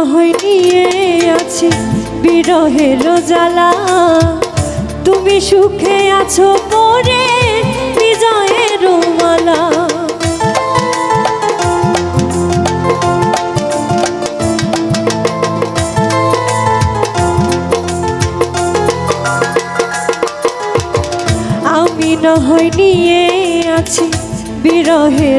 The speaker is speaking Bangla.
হয় নিয়ে আছি বিরহের জ্বালা, তুমি সুখে আছো পরে বিজয়ের মালা। আমি না হয় নিয়ে আছি বিরহের